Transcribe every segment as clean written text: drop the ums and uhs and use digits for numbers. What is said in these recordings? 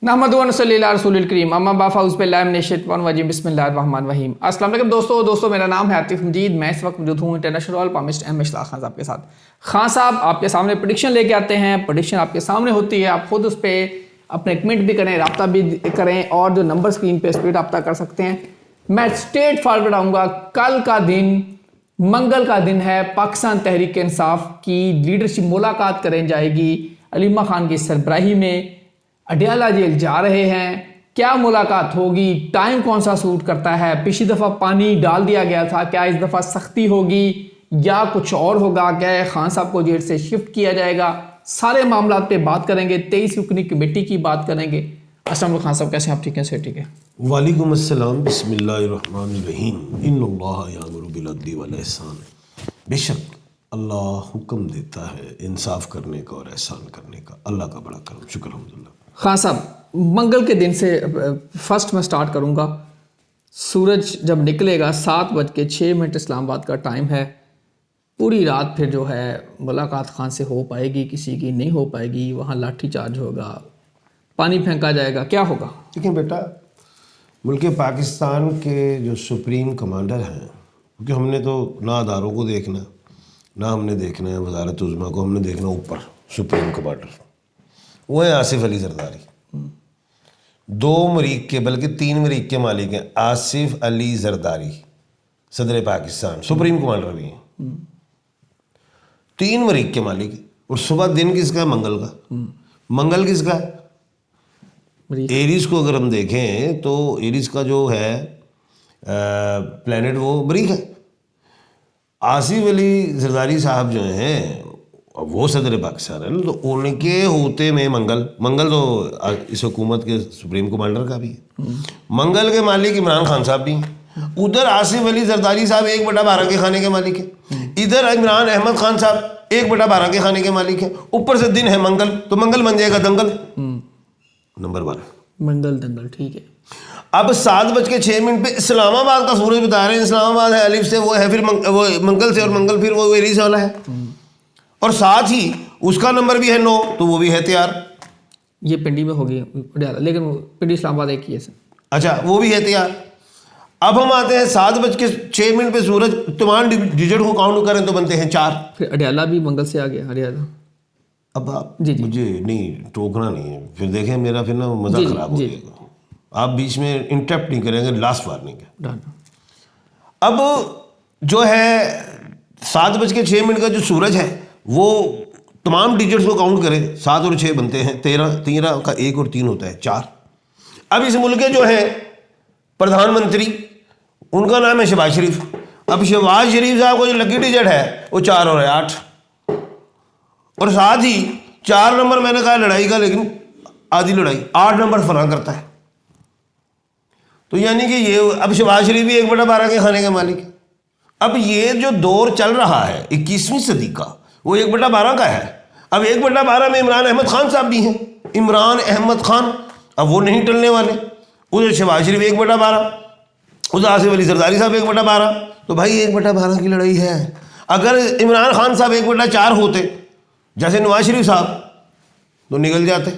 नहमदुनसल्लिल्लाहुल अम्मा बाफ़ाउज़ बिल्लाहि मिनश्शैतानिर्रजीम बिस्मिल्लाहिर्रहमानिर्रहीम। अस्सलाम वालेकुम दोस्तों मेरा नाम है आतिफ मजीद। मैं इस वक्त मौजूद हूँ इंटरनेशनल पामिस्ट अहमद इशलाक खान साहब के साथ। खान साहब आपके सामने प्रेडिक्शन लेके आते हैं, प्रेडिक्शन आपके सामने होती है, आप खुद उस पर अपने कमेंट भी करें, रब्ता भी करें और जो नंबर स्क्रीन पे स्पीड रब्ता कर सकते हैं। मैं स्ट्रेट फॉरवर्ड आऊँगा। कल का दिन मंगल का दिन है, पाकिस्तान तहरीक इंसाफ की लीडरशिप मुलाकात करें जाएगी अलीमा खान की सरबराही में। अडियाला जेल जा रहे हैं, क्या मुलाकात होगी, टाइम कौन सा सूट करता है, पिछली दफ़ा पानी डाल दिया गया था, क्या इस दफ़ा सख्ती होगी या कुछ और होगा, क्या खान साहब को जेल से शिफ्ट किया जाएगा, सारे मामला पे बात करेंगे। 23 रुकनी कमेटी की बात करेंगे। अस्सलाम वालेकुम खान साहब, कैसे आप? ठीक हैं सर? ठीक है। वालेकुम अस्सलाम। बिस्मिल्लाहिर्रहमानिर्रहीम। इन्नल्लाह यामुरु बिल अदली वल ihsan। बेशक अल्लाह हुक्म देता है इंसाफ करने का और एहसान करने का। अल्लाह का बड़ा करम, शुक्र अल्हम्दुलिल्लाह। खान साहब, मंगल के दिन से फर्स्ट मैं स्टार्ट करूंगा। सूरज जब निकलेगा 7:06 इस्लामाबाद का टाइम है। पूरी रात फिर जो है मुलाकात खान से हो पाएगी, किसी की नहीं हो पाएगी, वहाँ लाठी चार्ज होगा, पानी फेंका जाएगा, क्या होगा? देखिए बेटा, मुल्क पाकिस्तान के जो सुप्रीम कमांडर हैं, क्योंकि हमने तो ना अदारों को देखना, ना हमने देखना है वजारत उज़्मा को, हमने देखना ऊपर सुप्रीम कमांडर, वो है आसिफ अली जरदारी। 2 मरीक के बल्कि 3 मरीक के मालिक हैं। आसिफ अली जरदारी सदर पाकिस्तान, सुप्रीम कमांडर भी हैं। 3 मरीक के मालिक हैं। और सुबह दिन किसका है? मंगल का। मंगल किसका है? एरीज को अगर हम देखें तो एरीज का जो है प्लैनेट वो मरीक है। आसिफ अली जरदारी साहब जो हैं वो सदर पाकिस्तान है ना, तो उनके होते में मंगल तो इस हुकूमत के सुप्रीम कमांडर का भी है। मंगल के मालिक इमरान खान साहब भी हैं। उधर आसिफ अली जरदारी साहब 1/12 के खाने के मालिक हैं। इधर इमरान अहमद खान साहब 1/12 के खाने के मालिक हैं। ऊपर से दिन है मंगल, तो मंगल बन जाएगा दंगल। नंबर 12 मंगल दंगल, ठीक है। अब 7:06 पे इस्लामाबाद का सूरज बता रहे हैं। इस्लामाबाद है अलिफ से, वो है फिर वो मंगल से, और मंगल फिर वो एरीज वाला है। और साथ ही उसका नंबर भी है 9, तो वो भी है तैयार। ये पिंडी में होगी लेकिन पिंडी इस्लामाबाद एक ही है सर। अच्छा, वो भी है तैयार। अब हम आते हैं 7:06 पे सूरज, तमाम डिजिट को काउंट करें तो बनते हैं 4। फिर अडियाला भी मंगल से आ गया। अडियाला अब आप जी। मुझे नहीं टोकना नहीं है, फिर देखें मेरा फिर ना मज़ा ख़राब हो जाएगा। आप बीच में इंटरप्ट नहीं करेंगे, लास्ट वार्निंग है। अब जो है 7:06 का जो सूरज है वो तमाम डिजिट्स को काउंट करें, 7 और 6 बनते हैं 13 का 1 और 3 होता है 4। अब इस मुल्क के जो है प्रधानमंत्री, उनका नाम है शहबाज शरीफ। अब शहबाज शरीफ साहब को जो लकी डिजिट है वो 4 और 8, और साथ ही 4 नंबर मैंने कहा लड़ाई का, लेकिन आधी लड़ाई 8 नंबर फरां करता है। तो यानी कि ये अब शहबाज शरीफ भी 1/12 के खाने के मालिक है। अब ये जो दौर चल रहा है 21वीं सदी का, वो 1/12 का है। अब 1/12 में इमरान अहमद खान साहब भी हैं। इमरान अहमद खान अब वो नहीं टलने वाले। उधर शहबाज शरीफ 1/12, उधर आसिफ अली जरदारी साहब 1/12। तो भाई 1/12 की लड़ाई है। अगर इमरान खान साहब 1/4 होते, जैसे नवाज शरीफ साहब, तो निकल जाते,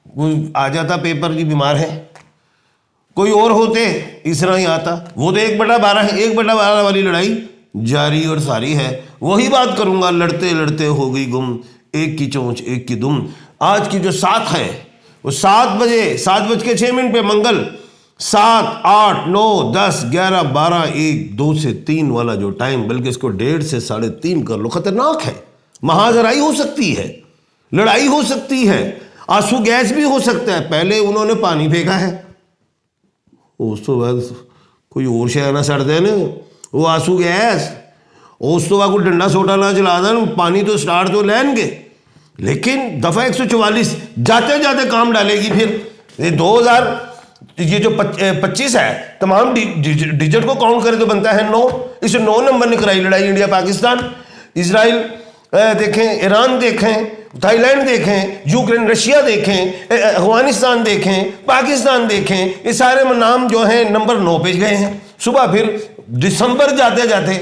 कोई आ जाता पेपर जी बीमार है। कोई और होते इस तरह ही आता। वो तो 1/12 है। 1/12 वाली लड़ाई जारी और सारी है। वही बात करूंगा, लड़ते लड़ते हो गई गुम, एक की चोंच एक की दुम। आज की जो 7 है वो 7:06 पे मंगल, 7, 8, 9, 10, 11, 12, 1, 2 से 3 वाला जो टाइम, बल्कि इसको 1.5 से 3.5 कर लो, खतरनाक है। महाजराई हो सकती है, लड़ाई हो सकती है, आंसू गैस भी हो सकता है। पहले उन्होंने पानी फेंका है, उस तो बाद कोई और शहर ना सड़ दे, वो आंसू गैस, उस तो बाद कोई डंडा सोटा ना चला दें, पानी तो स्टार्ट तो लेंगे। लेकिन दफ़ा 144 जाते जाते काम डालेगी। फिर ये 2025 है, तमाम डिजिट को काउंट करें तो बनता है 9। इसे 9 नंबर ने कराई लड़ाई इंडिया पाकिस्तान। इसराइल देखें, ईरान देखें, थाईलैंड देखें, यूक्रेन रशिया देखें, अफगानिस्तान देखें, पाकिस्तान देखें, ये सारे नाम जो हैं नंबर 9 पे गए हैं। सुबह फिर दिसंबर जाते जाते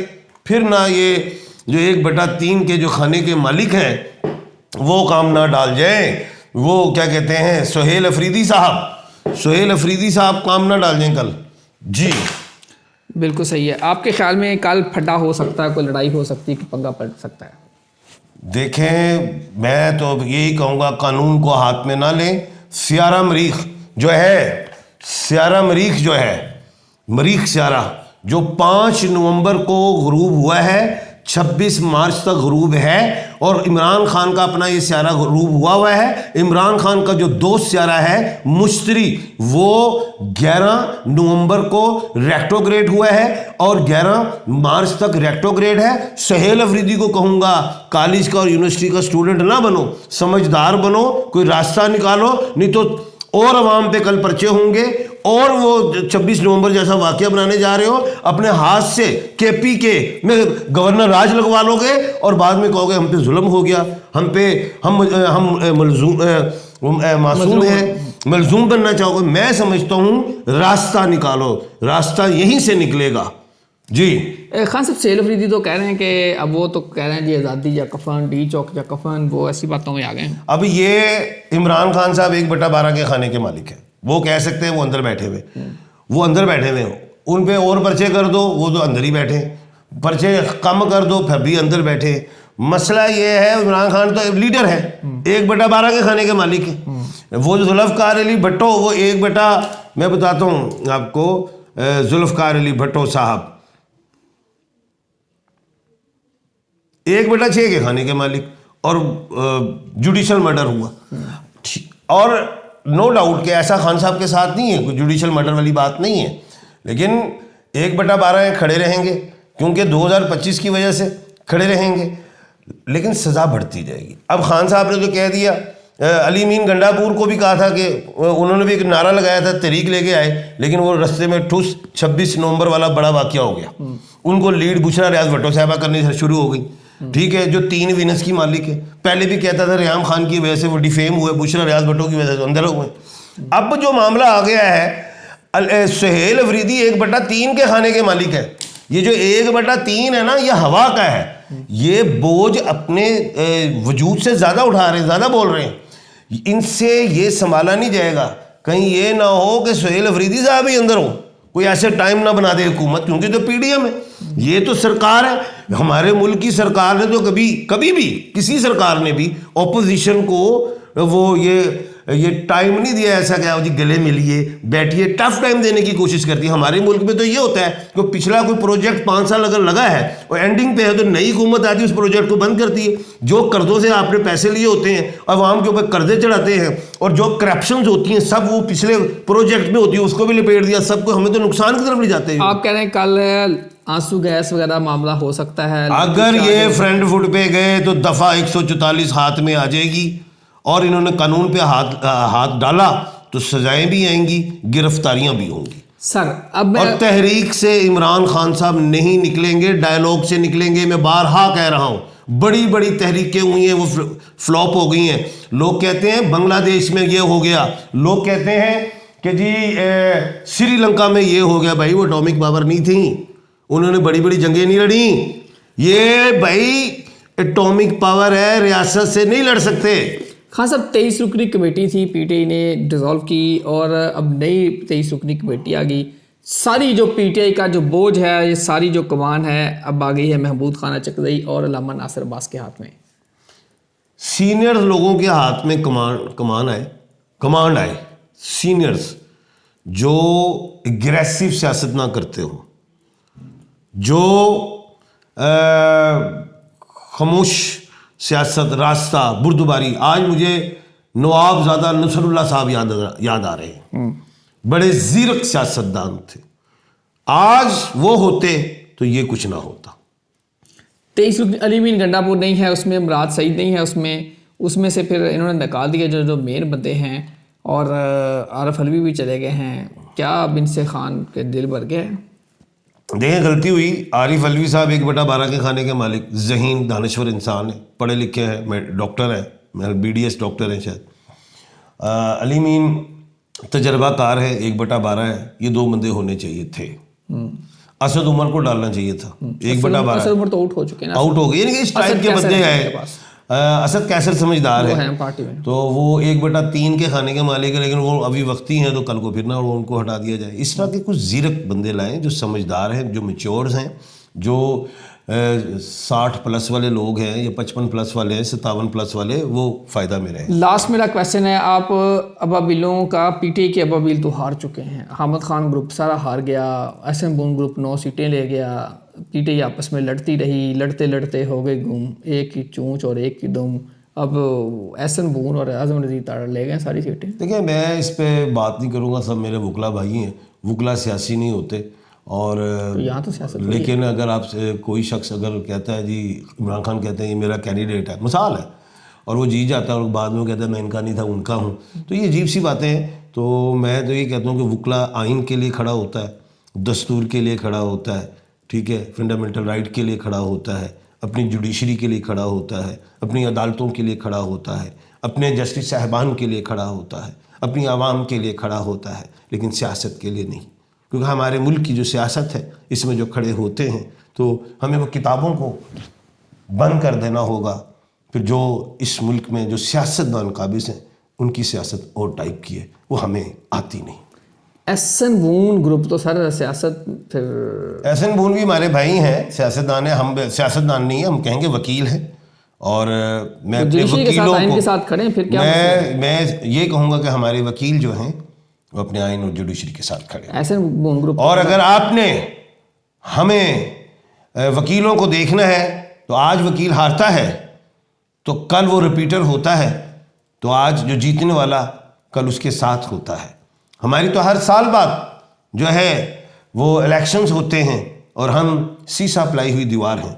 फिर ना ये जो 1/3 के जो खाने के मालिक हैं वो काम ना डाल जाए वो क्या कहते हैं सुहेल अफरीदी साहब काम ना डाल दें कल। जी बिल्कुल सही है। आपके ख्याल में कल फटा हो सकता है, कोई लड़ाई हो सकती है कि पंगा पड़ सकता है? देखें, मैं तो यही कहूँगा कानून को हाथ में ना लें। सियारा मरीख जो है मरीख सियारा जो 5 नवंबर को गुरूब हुआ है, 26 मार्च तक गुरूब है, और इमरान खान का अपना ये सियारा गुरूब हुआ है। इमरान खान का जो दोस्त सियारा है मुश्तरी, वो 11 नवंबर को रेट्रोग्रेड हुआ है और 11 मार्च तक रेट्रोग्रेड है। सुहेल अफरीदी को कहूँगा कॉलेज का और यूनिवर्सिटी का स्टूडेंट ना बनो, समझदार बनो, कोई रास्ता निकालो, नहीं तो और अवाम पे कल पर्चे होंगे और वो 26 नवंबर जैसा वाकया बनाने जा रहे हो। अपने हाथ से KPK में गवर्नर राज लगवा लोगे और बाद में कहोगे हम पे जुल्म हो गया, हम मासूम हैं, मलजूम बनना चाहोगे। मैं समझता हूँ रास्ता निकालो, रास्ता यहीं से निकलेगा। जी खान साहब, सुहेल अफरीदी तो कह रहे हैं कि अब वो तो कह रहे हैं जी आज़ादी या कफन, डी चौक या कफन, वो ऐसी बातों में आ गए हैं। अब ये इमरान खान साहब 1/12 के खाने के मालिक हैं, वो कह सकते हैं वो अंदर बैठे हुए, उन पे और पर्चे कर दो, वो तो अंदर ही बैठे, पर्चे कम कर दो फिर भी अंदर बैठे। मसला ये है इमरान खान तो लीडर है, 1/12 के खाने के मालिक है। वो जो जुल्फ़िकार अली भट्टो, वो मैं बताता हूँ आपको, जुल्फ़िकार अली भट्टो साहब 1/6 के खाने के मालिक, और जुडिशल मर्डर हुआ। और नो डाउट कि ऐसा खान साहब के साथ नहीं है, कोई जुडिशल मर्डर वाली बात नहीं है, लेकिन 1/12 खड़े रहेंगे क्योंकि 2025 की वजह से खड़े रहेंगे, लेकिन सज़ा बढ़ती जाएगी। अब खान साहब ने जो कह दिया, अली मीन गंडापुर को भी कहा था कि उन्होंने भी एक नारा लगाया था, तहरीक लेके आए, लेकिन वो रास्ते में ठुस 26 नवंबर वाला बड़ा वाकया हो गया। उनको लीड बुशरा रियाज भट्टो साहबा करनी शुरू हो गई। ठीक है, जो 3 विनस की मालिक है, पहले भी कहता था रियाम खान की वजह से वो डिफेम हुए, बुशरा रियाज भट्टो की वजह से अंदर हुए। अब जो मामला आ गया है, सुहेल अफरीदी 1/3 के खाने के मालिक है। ये जो 1/3 है ना, ये हवा का है, ये बोझ अपने वजूद से ज़्यादा उठा रहे हैं, ज़्यादा बोल रहे हैं, इनसे ये संभाला नहीं जाएगा। कहीं ये ना हो कि सुहेल अफरीदी साहब ही अंदर हो, कोई ऐसे टाइम ना बना दे हुकूमत, क्योंकि तो PDM है, ये तो सरकार है। हमारे मुल्क की सरकार ने तो कभी भी किसी सरकार ने भी ऑपोजिशन को वो ये टाइम नहीं दिया ऐसा क्या जी गले मिलिए बैठिए, टफ टाइम देने की कोशिश करती है। हमारे मुल्क में तो ये होता है कि पिछला कोई प्रोजेक्ट 5 साल अगर लगा है और एंडिंग पे है तो नई हुकूमत आती है, उस प्रोजेक्ट को बंद करती है। जो कर्जों से आपने पैसे लिए होते हैं, अवाम के ऊपर कर्जे चढ़ाते हैं, और जो करप्शन होती हैं सब वो पिछले प्रोजेक्ट में होती है, उसको भी लपेट दिया सबको, हमें तो नुकसान की तरफ ले जाते हैं। आप कह रहे हैं कल आंसू गैस वगैरह मामला हो सकता है? अगर ये फ्रंट फुट पे गए तो दफा 144 हाथ में आ जाएगी, और इन्होंने कानून पे हाथ डाला तो सजाएं भी आएंगी, गिरफ्तारियां भी होंगी सर। अब और तहरीक से इमरान खान साहब नहीं निकलेंगे, डायलॉग से निकलेंगे। मैं बारहा कह रहा हूं, बड़ी बड़ी तहरीकें हुई हैं, वो फ्लॉप हो गई हैं। लोग कहते हैं बांग्लादेश में ये हो गया, लोग कहते हैं कि जी श्रीलंका में ये हो गया। भाई वो एटॉमिक पावर नहीं थी, उन्होंने बड़ी बड़ी जंगें नहीं लड़ी। ये भाई एटॉमिक पावर है, रियासत से नहीं लड़ सकते। खान साहब, 23 रुकनी कमेटी थी, PTI ने डिसॉल्व की और अब नई 23 रुकनी कमेटी आ गई। सारी जो PTI का जो बोझ है, ये सारी जो कमान है, अब आ गई है महमूद खान चकजई और अल्लामा नासिर अब्बास के हाथ में। सीनियर लोगों के हाथ में कमांड आए, सीनियर्स जो एग्रेसिव सियासत ना करते हो, जो खामोश सियासत, रास्ता, बुर्दबारी। आज मुझे नवाबजादा नसरुल्लाह साहब याद आ रहे हैं, बड़े जीरक सियासतदान थे। आज वो होते तो ये कुछ ना होता। 23 रुकनी अली मीन गंडापुर नहीं है उसमें, मुराद सईद नहीं है उसमें से फिर इन्होंने निकाल दिया जो मेन बंदे हैं, और आरिफ अलवी भी चले गए हैं। क्या अब इनसे खान के दिल भर गए? देखें, गलती हुई। आरिफ अलवी साहब 1/12 के खाने के मालिक, ज़हीन दानश्वर इंसान है, पढ़े लिखे हैं, मैं डॉक्टर है, मैं BDS डॉक्टर है शायद। अली मीन तजर्बाकार है, 1/12 है। ये 2 बंदे होने चाहिए थे। असद उमर को डालना चाहिए था 1/12। असद उमर तो आउट हो चुके हैं, आउट हो गए, यानी कि इस टाइप के बंदे आए। असद कैसर समझदार वो है हैं पार्टी में। तो वो 1/3 के खाने के मालिक है, लेकिन वो अभी वक्ती हैं तो कल को फिर ना उनको हटा दिया जाए। इस तरह के कुछ जीरक बंदे लाएं जो समझदार हैं, जो मेच्योर्स हैं, जो 60 प्लस वाले लोग हैं या 55 प्लस वाले हैं, 57 प्लस वाले, वो फ़ायदा में रहें। लास्ट मेरा क्वेश्चन है, आप अबाबिलों का पीटीआई के अबाबिल तो हार चुके हैं, अहमद खान ग्रुप सारा हार गया, एसएम बून ग्रुप 9 सीटें ले गया, पीटीआई आपस में लड़ती रही, लड़ते लड़ते हो गए गुम, एक की चूंच और एक की दुम। अब एसएम बून और आजम नज़ीर तारा ले गए सारी सीटें। देखिए मैं इस पे बात नहीं करूँगा, सब मेरे वकला भाई हैं, वकला सियासी नहीं होते। और तो यहाँ तो सियासत लेकिन अगर आप कोई शख्स अगर कहता है जी इमरान खान कहते हैं ये मेरा कैंडिडेट है, मिसाल है, और वो जीत जाता है और बाद में वो कहता है मैं इनका नहीं था उनका हूँ, तो ये अजीब सी बातें हैं। तो मैं तो ये कहता हूँ कि वकला आइन के लिए खड़ा होता है, दस्तूर के लिए खड़ा होता है, ठीक है, फंडामेंटल राइट के लिए खड़ा होता है, अपनी जुडिशरी के लिए खड़ा होता है, अपनी अदालतों के लिए खड़ा होता है, अपने जस्टिस साहबान के लिए खड़ा होता है, अपनी आवाम के लिए खड़ा होता है, लेकिन सियासत के लिए नहीं। क्योंकि हमारे मुल्क की जो सियासत है इसमें जो खड़े होते हैं तो हमें वो किताबों को बंद कर देना होगा। फिर जो इस मुल्क में जो सियासतदान काबिज हैं उनकी सियासत और टाइप की है, वो हमें आती नहीं। एसएन बून ग्रुप तो सर सियासत, फिर एहसन बून भी हमारे भाई हैं, सियासतदान है, हम सियासतदान नहीं है, हम कहेंगे वकील हैं। और मैं अपने जुडिशरी के साथ, वकीलों आइन को के साथ खड़े हैं, फिर क्या मैं ये कहूँगा कि हमारे वकील जो हैं वो अपने आइन और जुडिशरी के साथ खड़े हैं। एसएन बून ग्रुप। और अगर आपने हमें वकीलों को देखना है तो आज वकील हारता है तो कल वो रिपीटर होता है, तो आज जो जीतने वाला कल उसके साथ होता है। हमारी तो हर साल बाद जो है वो इलेक्शंस होते हैं और हम सीसा पलाई हुई दीवार हैं,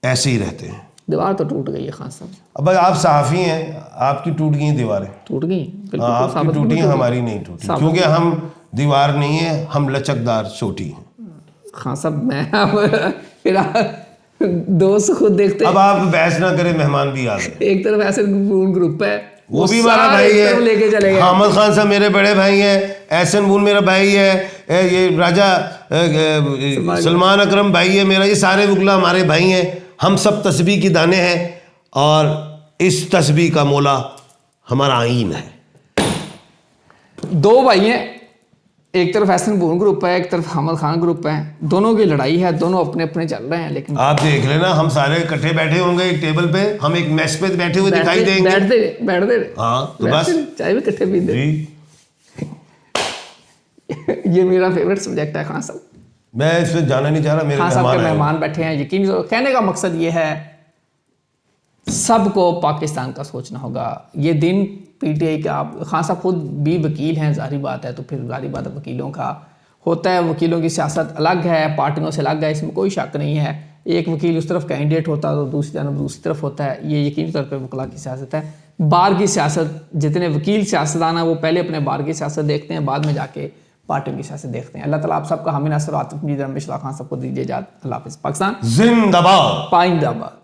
ऐसे ही रहते हैं। दीवार तो टूट गई है खान साहब। अब आप सहाफ़ी हैं, आपकी टूट गई दीवारें, टूट गई बिल्कुल, आपकी साबित टूटी नहीं हैं, टूटी। हमारी नहीं टूटी, साबित क्योंकि हम दीवार नहीं है, हम लचकदार चोटी हैं। खान साहब मैं अब फिर दोस्त खुद देखते अब आप बहस ना करें, मेहमान भी आ गए। एक तरफ ऐसे ग्रुप है, वो भी हमारा सारे भाई एक तरफ लेके चले है, गए। अहमद खान साहब मेरे बड़े भाई हैं, एहसन बून मेरा भाई है, ये राजा सलमान अकरम भाई है मेरा, ये सारे वकला हमारे भाई हैं। हम सब तस्बीह की दाने हैं और इस तस्बीह का मौला हमारा आइन है। दो भाई हैं, एक तरफ एहसन बून ग्रुप है, एक तरफ अहमद खान ग्रुप है, दोनों की लड़ाई है, दोनों अपने अपने चल रहे हैं। लेकिन आप देख लेना, हम सारे इकट्ठे बैठे होंगे एक टेबल पे, हम एक मेस पे बैठे हुए दिखाई देंगे। बैठते हाँ तो बस चाय भी इकट्ठे पीते। जी, ये मेरा फेवरेट सब्जेक्ट है खान साहब। मैं इसमें जाना नहीं चाह रहा, मेरे खान साहब के मेहमान आए। मेहमान बैठे हैं। यकीन करो, कहने का मकसद ये है सबको पाकिस्तान का सोचना होगा। ये दिन पीटीआई का, आप खान साहब खुद भी वकील हैं, जारी बात है, तो फिर जारी बात है वकीलों का होता है, वकीलों की सियासत अलग है, पार्टियों से अलग है, इसमें कोई शक नहीं है। एक वकील उस तरफ कैंडिडेट होता है तो दूसरी जानब दूसरी तरफ होता है। ये यकीनी तौर पर वकला की सियासत है। बार की सियासत, जितने वकील सियासतदान हैं वो पहले अपने बार की सियासत देखते हैं, बाद में जाके पार्टियों की सियासत देखते हैं। अल्लाह ताला आप सबका हामी नासिर आतिफ मुजीद रमेश खान सबको दीजिए इजाज़त। अल्लाह हाफ़िज़। पाकिस्तान जिंदाबाद। पाइंदाबाद।